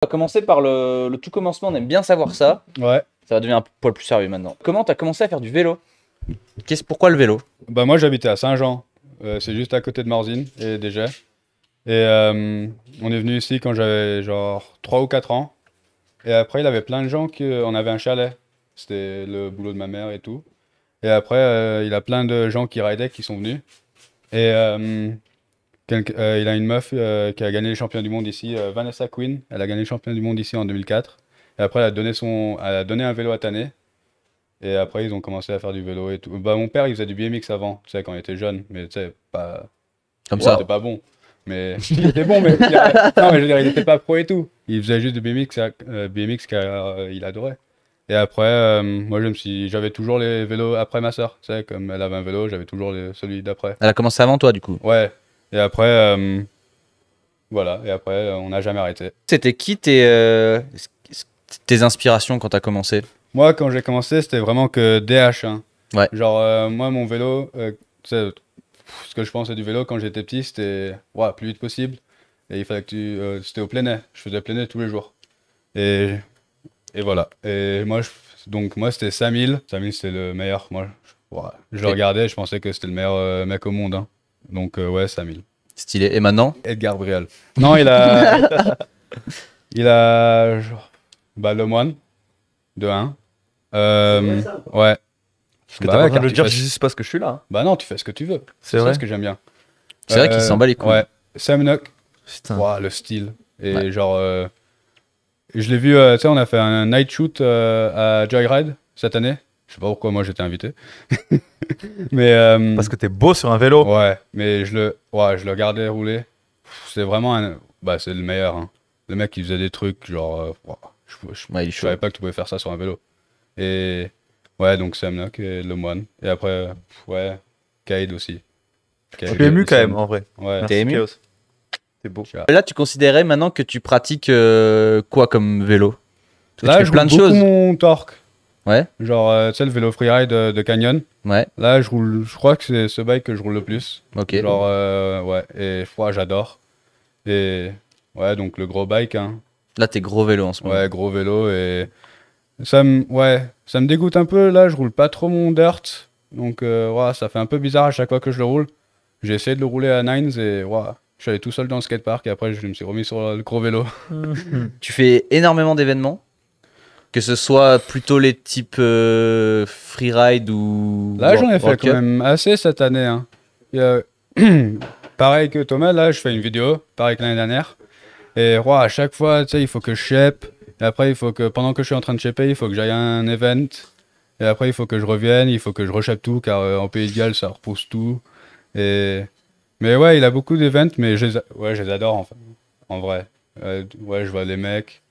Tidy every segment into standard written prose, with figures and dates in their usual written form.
On va commencer par le tout commencement, on aime bien savoir ça. Ouais. Ça va devenir un poil plus sérieux maintenant. Comment t'as commencé à faire du vélo? Pourquoi le vélo? Bah moi j'habitais à Saint-Jean, c'est juste à côté de Morzine et déjà. Et on est venu ici quand j'avais genre 3 ou 4 ans. Et après il y avait plein de gens on avait un chalet. C'était le boulot de ma mère et tout. Et après il y a plein de gens qui ridaient qui sont venus. Et il a une meuf qui a gagné les champions du monde ici, Vanessa Quinn. Elle a gagné le champion du monde ici en 2004. Et après elle a donné un vélo à Tané. Et après, ils ont commencé à faire du vélo et tout. Bah, mon père, il faisait du BMX avant, tu sais, quand il était jeune. Mais tu sais, pas. Comme ça. C'était pas bon. Mais il était bon, mais. Non, mais je veux dire, il était pas pro et tout. Il faisait juste du BMX car il adorait. Et après, moi, j'avais toujours les vélos après ma soeur. Tu sais, comme elle avait un vélo, j'avais toujours celui d'après. Elle a commencé avant toi du coup. Ouais. Et après, voilà. Et après, on n'a jamais arrêté. C'était qui tes inspirations quand t'as commencé? Moi, quand j'ai commencé, c'était vraiment que DH. Hein. Ouais. Genre, moi, mon vélo, tu sais, ce que je pensais du vélo quand j'étais petit, c'était plus vite possible. Et il fallait que c'était au plein air. Je faisais plein air tous les jours. Et, et voilà. Et moi, donc, moi c'était 5000. 5000, c'était le meilleur. Moi, je le regardais, je pensais que c'était le meilleur mec au monde. Hein. Donc, ouais, 5000. Stylé. Et maintenant? Edgar Brial. Non, il a. Il a. Bah, Le Moine. De 1. Ouais. Parce que t'es pas en train de le dire juste parce que je suis là. Hein. Bah non, tu fais ce que tu veux. C'est vrai ce que j'aime bien. C'est vrai qu'il s'en bat les couilles. Ouais. Sam Nock. Putain. Le style. Et Ouais. genre, je l'ai vu, tu sais, on a fait un night shoot à Joyride cette année. Je sais pas pourquoi moi j'étais invité. Mais Parce que t'es beau sur un vélo. ouais, mais je le regardais rouler. C'est vraiment c'est le meilleur. Hein. Le mec qui faisait des trucs genre, Ouais, il est je chaud. savais pas que tu pouvais faire ça sur un vélo. Et ouais, donc Sam Nock et Le Moine. Et après, ouais, Cade aussi. Je suis ému quand même en vrai. Ouais. T'es ému? Chaos. T'es beau. Là, tu considérais maintenant que tu pratiques quoi comme vélo? Parce que Là, tu fais je plein roule de beaucoup choses. mon torque. Ouais, Genre, tu sais, le vélo freeride de Canyon. ouais, Là, je crois que c'est ce bike que je roule le plus. ok. Genre, ouais, et j'adore. Et ouais, donc le gros bike, hein. Là, t'es gros vélo en ce moment. Ouais, gros vélo. Et ça me dégoûte un peu. Là, je roule pas trop mon dirt. Donc, ouais, ça fait un peu bizarre à chaque fois que je le roule. J'ai essayé de le rouler à Nines et ouais, je suis allé tout seul dans le skatepark et après, je me suis remis sur le gros vélo. Tu fais énormément d'événements, que ce soit plutôt les types freeride ou Là, j'en ai fait World quand Cup. même assez cette année. Hein. Il y a- Pareil que Thomas, là, je fais une vidéo, pareil que l'année dernière. Et à chaque fois, tu sais, il faut que je shape. Et après, il faut que, pendant que je suis en train de shaper, il faut que j'aille à un event. Et après, il faut que je revienne, il faut que je reshape tout, car en Pays de Galles, ça repousse tout. Et... Mais ouais, il a beaucoup d'events, mais je les adore, en vrai. Ouais, je vois les mecs,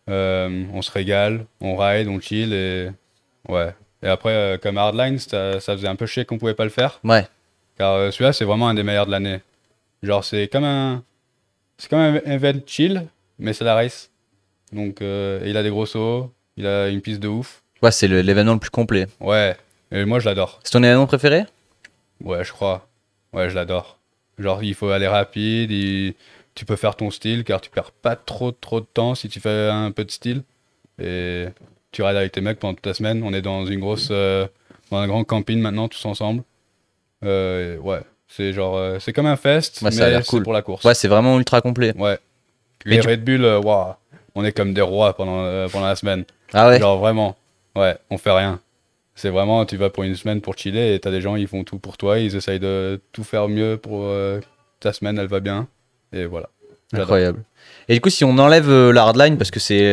on se régale, on ride, on chill, et ouais. Et après, comme Hardline, ça faisait un peu chier qu'on pouvait pas le faire. Ouais, Car celui-là, c'est vraiment un des meilleurs de l'année. Genre, c'est comme un event chill, mais c'est la race. Donc, et il a des gros sauts, il a une piste de ouf. ouais, c'est l'événement le plus complet. Ouais, et moi, je l'adore. C'est ton événement préféré? Ouais, je crois. Ouais, je l'adore. Genre, il faut aller rapide, tu peux faire ton style, car tu perds pas trop de temps si tu fais un peu de style. Et tu rides avec tes mecs pendant toute la semaine. On est dans dans un grand camping maintenant, tous ensemble. Ouais, c'est genre, c'est comme un fest, Ouais, ça a mais l'air c'est cool. pour la course. Ouais, c'est vraiment ultra complet. Ouais. Mais Les tu- Red Bull, waouh, on est comme des rois pendant la semaine. Ah ouais? Genre vraiment, ouais, on fait rien. C'est vraiment, tu vas pour une semaine pour chiller et t'as des gens, ils font tout pour toi, ils essayent de tout faire mieux pour ta semaine, elle va bien. Et voilà. J'adore. Incroyable. Et du coup, si on enlève la hardline, parce que c'est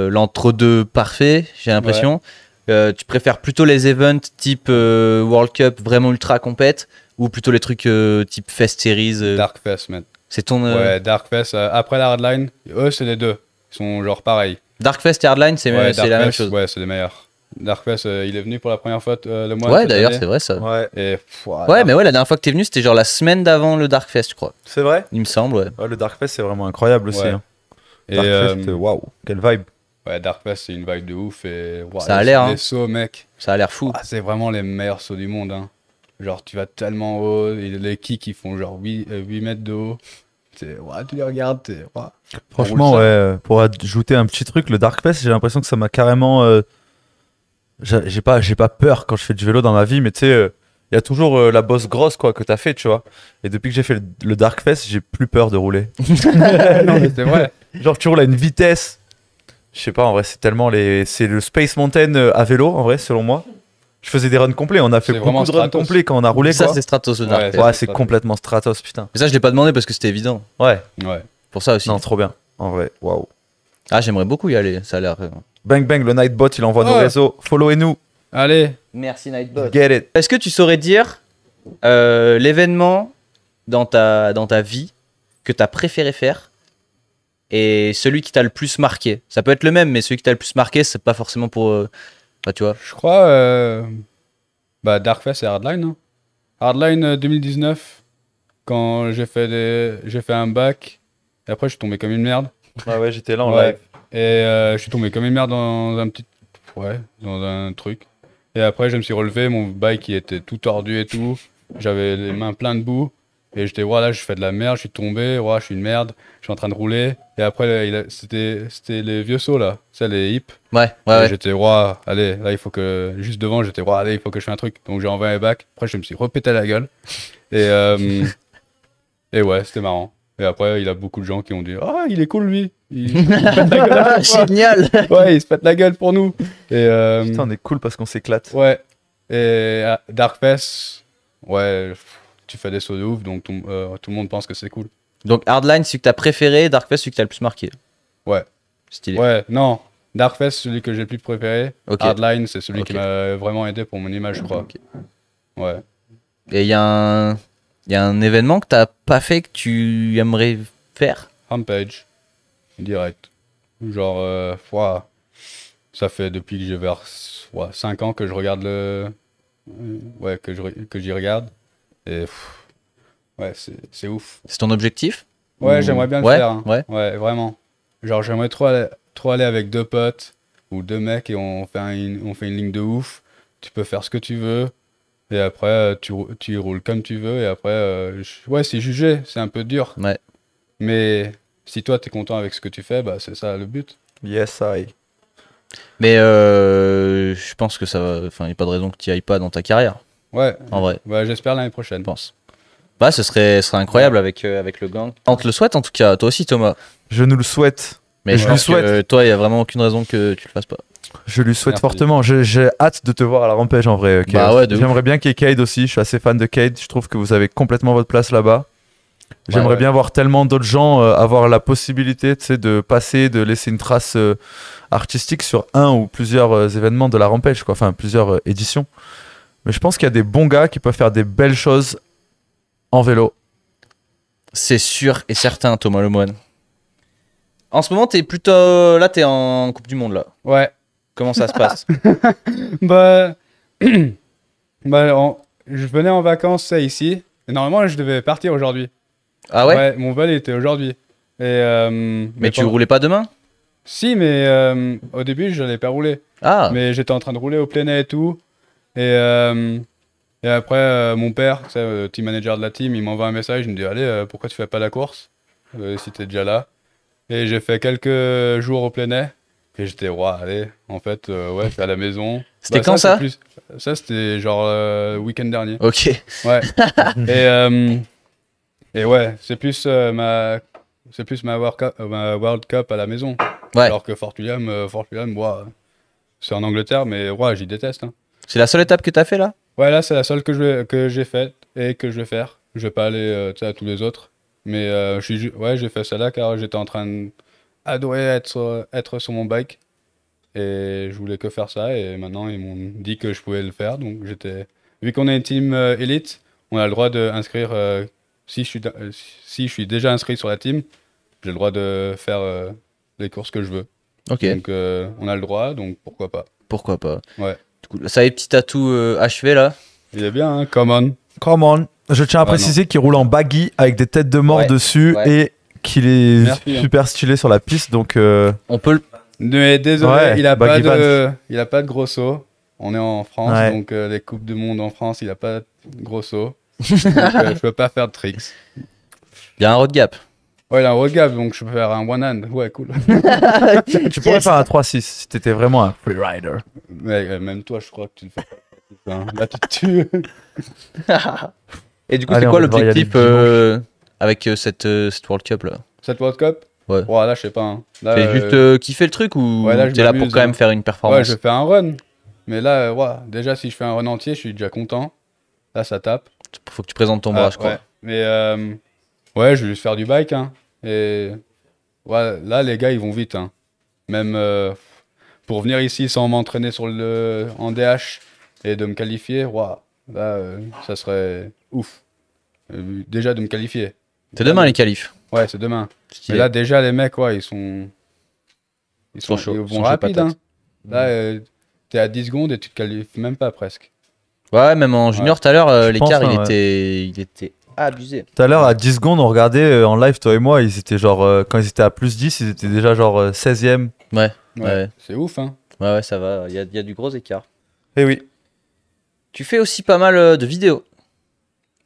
l'entre-deux parfait, j'ai l'impression, tu préfères plutôt les events type World Cup vraiment ultra compète ou plutôt les trucs type Fest Series Dark Fest, man. C'est ton. Ouais, Dark Fest, après la hardline, eux, c'est les deux. Ils sont genre pareils. Dark Fest et hardline, c'est Ouais, c'est Dark la même Fest, chose. ouais, c'est les meilleurs. Dark Fest, il est venu pour la première fois le mois Ouais, cette d'ailleurs, année. c'est vrai ça. Ouais. Et Ouais, mais ouais, la dernière fois que t'es venu, c'était genre la semaine d'avant le Dark Fest, je crois. C'est vrai. Il me semble, ouais. Ouais, le Dark Fest, c'est vraiment incroyable aussi. Ouais. Hein. Et, Dark Fest, waouh, quelle vibe. ouais, Dark Fest, c'est une vibe de ouf. Et, Ça a l'air, hein. Les sauts, mec. Ça a l'air fou. C'est vraiment les meilleurs sauts du monde. Hein. Genre, tu vas tellement haut. Et les kicks, ils font genre 8 mètres de haut. Tu les regardes, Franchement, ouais, pour ajouter un petit truc, le Dark Fest, j'ai l'impression que ça m'a carrément. J'ai pas peur quand je fais du vélo dans ma vie, mais tu sais, il y a toujours la bosse grosse quoi que t'as fait, tu vois. Et depuis que j'ai fait le Dark Fest, j'ai plus peur de rouler. Non, mais c'est vrai. Genre, tu roules à une vitesse. Je sais pas, en vrai, c'est tellement les. C'est le Space Mountain à vélo, en vrai, selon moi. Je faisais des runs complets, on a fait C'est beaucoup vraiment de runs Stratos. complets quand on a roulé, Ça, quoi. c'est Stratos le Dark Ouais, Fest. Ouais, c'est complètement Stratos, putain. Mais ça, je l'ai pas demandé parce que c'était évident. Ouais, Ouais. Pour ça aussi. non, trop bien. En vrai, waouh. Ah, j'aimerais beaucoup y aller. Ça a l'air. Bang bang, le Nightbot, il envoie nos Ouais. réseaux. Followez-nous. Allez. Merci Nightbot. Get it. Est-ce que tu saurais dire l'événement dans ta vie que tu as préféré faire et celui qui t'a le plus marqué? Ça peut être le même, mais celui qui t'a le plus marqué, c'est pas forcément pour. Tu vois. Je crois Darkfest et Hardline. Hein. Hardline 2019, quand j'ai fait un bac, et après je suis tombé comme une merde. Ah ouais, j'étais là en Ouais. live. Et je suis tombé comme une merde dans dans un truc. Et après je me suis relevé, mon bike il était tout tordu et tout. J'avais les mains pleines de boue. Et j'étais, voilà, je fais de la merde, je suis tombé, ouais, je suis une merde, je suis en train de rouler. Et après, c'était les vieux sauts là, ça, les hips. Ouais, Et ouais. j'étais, ouais, allez, là il faut que. Juste devant, j'étais, ouais, allez, il faut que je fasse un truc. Donc j'ai envoyé un bac. Après, je me suis repété la gueule. Et, et ouais, c'était marrant. Et après, il y a beaucoup de gens qui ont dit, ah, il est cool lui. Il se pète la gueule à chaque fois. Génial. Ouais, il se pète la gueule pour nous. Et Putain, on est cool parce qu'on s'éclate. ouais. Et Darkfest, ouais, tu fais des sauts de ouf, donc tout le monde pense que c'est cool. Donc Hardline, celui que t'as préféré, Darkfest, celui que t'as le plus marqué. Ouais. Stylé. Ouais, non. Darkfest, celui que j'ai le plus préféré. Ok. Hardline, c'est celui Ok. qui m'a vraiment aidé pour mon image, je crois. Ok. Ouais. Et il y a un événement que t'as pas fait que tu aimerais faire? Rampage, direct. Genre, ouah, ça fait depuis que j'ai vers 5 ans que je regarde ouais, que j'y regarde. Et ouais, c'est ouf. C'est ton objectif? Ouais, Ou- j'aimerais bien le Ouais, faire. Hein. ouais. Ouais, vraiment. Genre, j'aimerais trop aller avec 2 potes ou 2 mecs et on fait une ligne de ouf. Tu peux faire ce que tu veux. Et après, tu y roules comme tu veux. Et après, ouais, c'est jugé. C'est un peu dur. Ouais. Mais si toi, t'es content avec ce que tu fais, bah, c'est ça le but. Yes, I. Mais je pense que ça va. Enfin, il n'y a pas de raison que tu n'y ailles pas dans ta carrière, Ouais. en vrai, Ouais, j'espère l'année prochaine. je pense. Bah, ce serait incroyable avec le gang. On te le souhaite en tout cas, toi aussi Thomas. Je nous le souhaite. Mais je Je pense lui souhaite. que toi, il n'y a vraiment aucune raison que tu le fasses pas. Je lui souhaite Merci. fortement. J'ai hâte de te voir à la Rampage en vrai. Chaos. Bah ouais, de ouf. J'aimerais bien qu'il y ait Cade aussi. Je suis assez fan de Cade. Je trouve que vous avez complètement votre place là-bas. J'aimerais ouais. bien voir tellement d'autres gens avoir la possibilité, tu sais, de passer, de laisser une trace artistique sur un ou plusieurs événements de la Rampage, quoi. Enfin, plusieurs éditions. Mais je pense qu'il y a des bons gars qui peuvent faire des belles choses en vélo. C'est sûr et certain, Thomas Lemoine. En ce moment, t'es plutôt. Là, t'es en Coupe du Monde, là. Ouais. Comment ça se passe? Bah, je venais en vacances ça, ici. Et normalement, je devais partir aujourd'hui. Ah ouais? Mon vol était aujourd'hui. Mais tu roulais pas demain? Si, mais au début, je n'allais pas rouler. Ah, Mais j'étais en train de rouler au plein air et tout. Et après, mon père, tu sais, le team manager de la team, il m'envoie un message. Il me dit, allez, pourquoi tu fais pas la course si t'es déjà là? Et j'ai fait quelques jours au plein air. Et j'étais, allez, en fait, ouais, je suis à la maison. C'était quand ça? Ça, c'était genre le week-end dernier. ok. Ouais. Et ouais, c'est plus ma World Cup à la maison. Ouais. Alors que Fort William, moi, c'est en Angleterre, mais ouais, j'y déteste. Hein. C'est la seule étape que t'as fait là? Ouais, là, c'est la seule que j'ai faite et que je vais faire. Je vais pas aller tu sais, à tous les autres. Mais ouais, j'ai fait celle-là car j'étais en train d'adorer être sur mon bike. Et je voulais que faire ça. Et maintenant, ils m'ont dit que je pouvais le faire. Donc, vu qu'on est une team élite, on a le droit d'inscrire. Si je suis déjà inscrit sur la team, j'ai le droit de faire les courses que je veux. Ok. Donc, on a le droit, donc pourquoi pas. Pourquoi pas? Ouais. Du coup, ça a les petits tatous achevés là. Il est bien, hein, come on. Come on. Je tiens à préciser qu'il roule en baggy avec des têtes de mort Ouais, dessus ouais. et qu'il est Merci, hein. super stylé sur la piste. Donc, On peut le. Mais désolé, Ouais, il a pas Baggy il a pas de gros saut. On est en France, Ouais. donc les coupes du monde en France, il a pas de gros saut. Donc, je peux pas faire de tricks. Il y a un road gap. Ouais, il a un road gap, donc je peux faire un one hand. Ouais, cool. Tu pourrais faire un 3-6 si t'étais vraiment un freerider. Mais même toi, je crois que tu le fais pas. Hein. Là, tu te tues. Et du coup, Allez, c'est on quoi va devoir y aller l'objectif avec cette World Cup là? Cette World Cup Ouais. Là, je sais pas. Hein. Là, C'est juste kiffer le truc ou ouais, là, je t'es là pour m'amuse, quand même hein. faire une Ouais, performance? je fais un run. Mais là, déjà, si je fais un run entier, je suis déjà content. Là, ça tape. Faut que tu présentes ton bras, je crois. Ouais. Mais ouais, je vais juste faire du bike. Hein. Et ouais, là, les gars, ils vont vite. Hein. Même pour venir ici sans m'entraîner en DH et de me qualifier, là, ça serait ouf. Déjà de me qualifier. C'est demain les qualifs. Ouais, c'est demain. Stylé. Mais là, déjà, les mecs, ils sont chauds. Ils Ils sont vont chauds rapide. patates. Hein. Là, t'es à 10 secondes et tu te qualifies même pas presque. Ouais, même en junior Ouais. tout à l'heure, Je pense, l'écart hein, il était abusé. Tout à l'heure, à 10 secondes, on regardait en live, toi et moi, ils étaient genre, quand ils étaient à plus 10, ils étaient déjà genre 16e. Ouais. C'est ouf, hein. Ouais, ça va. Il y a du gros écart. Eh oui. Tu fais aussi pas mal de vidéos.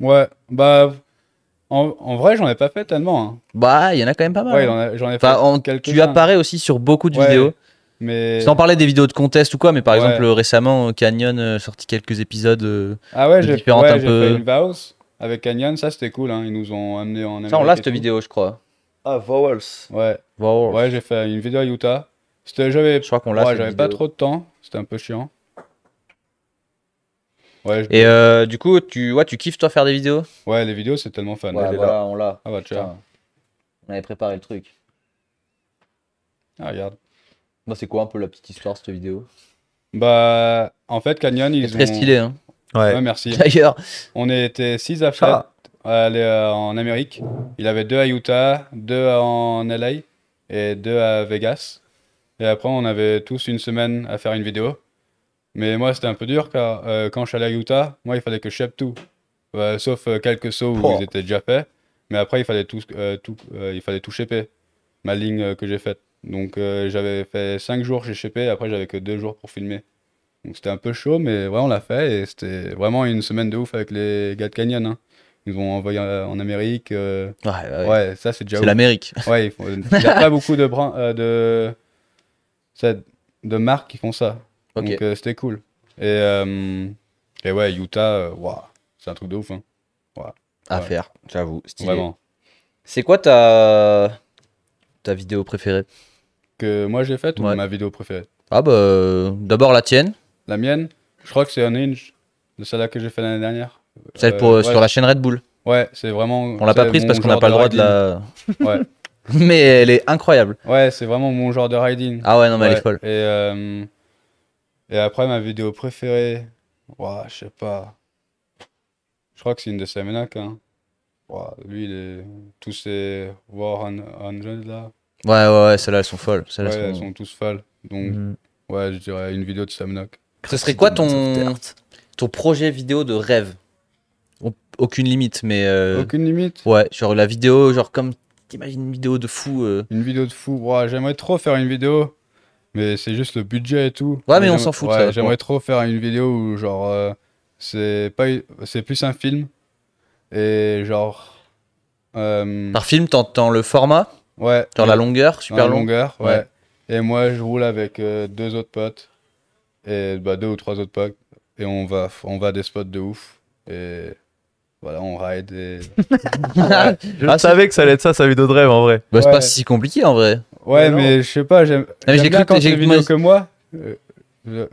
Ouais, bah, en vrai, j'en ai pas fait tellement. Hein. Bah, il y en a quand même pas mal. Ouais, hein. j'en ai fait Enfin, quelques-uns. tu apparais aussi sur beaucoup de Ouais, vidéos. Mais... Sans parler des vidéos de contest ou quoi, mais par Ouais. exemple récemment Canyon sorti quelques épisodes. Ah ouais, j'ai différentes un j'ai peu. fait une vows avec Canyon, ça c'était cool. Hein. Ils nous ont amenés en Amérique. Ça on l'a et cette tout. vidéo je crois. Ah, Vowels. Ouais, Wow. ouais, j'ai fait une vidéo à Utah. Je crois qu'on l'a cette J'avais pas vidéo. trop de temps, c'était un peu chiant. Ouais, Et du coup tu kiffes toi faire des vidéos? ouais, les vidéos c'est tellement fun. Ouais, Elle est voilà, on l'a. Ah bah tiens, Putain, on avait préparé le truc. ah, regarde. Bah, c'est quoi un peu la petite histoire de cette vidéo? Bah, en fait, Canyon, C'est ils très ont... stylé hein. Ouais, merci. D'ailleurs. On était 6 athlètes Ah. à aller en Amérique. Il avait 2 à Utah, 2 en LA et 2 à Vegas. Et après, on avait tous une semaine à faire une vidéo. Mais moi, c'était un peu dur car quand je suis allé à Utah, moi, il fallait que je shape tout. Sauf quelques sauts où Oh. ils étaient déjà faits. Mais après, il fallait tout shaper, ma ligne que j'ai faite. Donc, j'avais fait 5 jours, j'ai shapé. Après, j'avais que 2 jours pour filmer. Donc, c'était un peu chaud, mais ouais, on l'a fait. Et c'était vraiment une semaine de ouf avec les gars de Canyon. Hein. Ils nous ont envoyé en Amérique. Ouais, ça, c'est déjà C'est ouf. l'Amérique. Ouais, il n'y a pas beaucoup de marques qui font ça. Ok. Donc c'était cool. Et ouais, Utah, c'est un truc de ouf. Hein. À Ouais. faire, j'avoue. Stylé. Vraiment. C'est quoi ta vidéo préférée? Que moi j'ai faite ou Ouais. ma vidéo préférée? Ah bah d'abord la tienne, La mienne, je crois que c'est Unhinged, de celle-là que j'ai fait l'année dernière. celle Ouais, sur la chaîne Red Bull. Ouais, c'est vraiment. On l'a pas c'est prise mon parce qu'on n'a genre pas le droit de riding. la. Ouais. Mais elle est incroyable. Ouais, c'est vraiment mon genre de riding. Ah ouais, non, mais elle est Ouais. folle. Et après, ma vidéo préférée, je sais pas. Je crois que c'est une de Semenak. Hein. Lui, tous ces War 100 là, Ouais, celles-là elles sont folles. Celles-là elles sont- sont tous folles. Donc, Mhm. ouais, je dirais une vidéo de Semenak. Ce serait quoi ton projet vidéo de rêve? Aucune limite, mais. Aucune limite. Ouais, genre la vidéo, genre comme. T'imagines une vidéo de fou. Une vidéo de fou. J'aimerais trop faire une vidéo, mais c'est juste le budget et tout. Ouais, mais on j'aimerais- s'en fout de ça. J'aimerais trop faire une vidéo où, genre, c'est plus un film. Et genre. Par film, t'entends le format, Ouais. genre la longueur, super en long. longueur, ouais. Ouais. Et moi, je roule avec 2 autres potes. Et 2 ou 3 autres potes. Et on va à des spots de ouf. Et voilà, on ride. Et... Je savais que ça allait être ça, sa vidéo de rêve en vrai. Bah, c'est Ouais. pas si compliqué en vrai. Ouais, non. mais je sais pas, j'aime mais j'ai bien cru que- quand j'ai- c'est moi, vidéo que moi.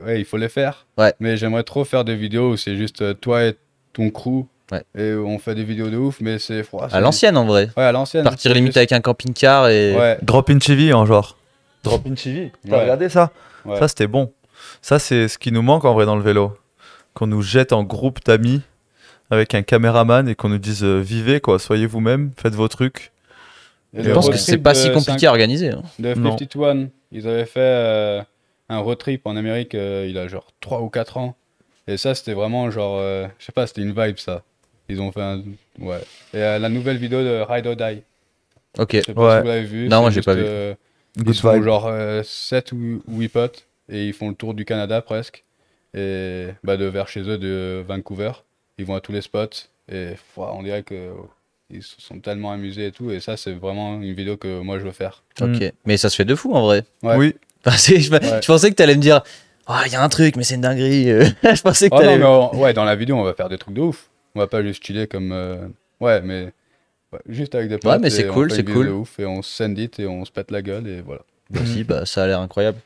Ouais, il faut les faire. Ouais. Mais j'aimerais trop faire des vidéos où c'est juste toi et ton crew. Ouais. Et on fait des vidéos de ouf, mais c'est froid. À l'ancienne en vrai. Ouais, à l'ancienne. Partir C'est limite juste- avec un camping-car et. Ouais, Drop in TV en genre. Drop in TV. T'as Ouais. regardé ça? ouais. Ça, c'était bon. Ça, c'est ce qui nous manque en vrai dans le vélo. Qu'on nous jette en groupe d'amis avec un caméraman et qu'on nous dise vivez quoi, soyez vous-même, faites vos trucs. Et Je le pense road que c'est trip pas de si compliqué 5 à organiser. hein. De Non. 51, ils avaient fait un road trip en Amérique il a genre 3 ou 4 ans. Et ça, c'était vraiment genre, je sais pas, c'était une vibe ça. Ils ont fait un. Ouais. Et la nouvelle vidéo de Ride or Die. Ok. Je sais pas Ouais. si vous l'avez vu. Non, moi, c'est j'ai pas juste, vu. Ils Good sont vibe. genre 7 ou 8 potes et ils font le tour du Canada presque. Et de vers chez eux de Vancouver. Ils vont à tous les spots et on dirait que ils se sont tellement amusés et tout. Et ça, c'est vraiment une vidéo que moi, je veux faire. Ok. Mais ça se fait de fou en vrai. Ouais. Oui. Enfin, je pensais que t'allais me dire, il y a un truc, mais c'est une dinguerie. Je pensais que Oh t'allais. non, mais ouais, dans la vidéo, on va faire des trucs de ouf. On va pas juste chiller comme. Ouais, mais juste avec des potes. mais c'est et on cool, fait c'est une vidéo cool. de ouf et on se send it et on se pète la gueule et voilà. Si, bah, ça a l'air incroyable.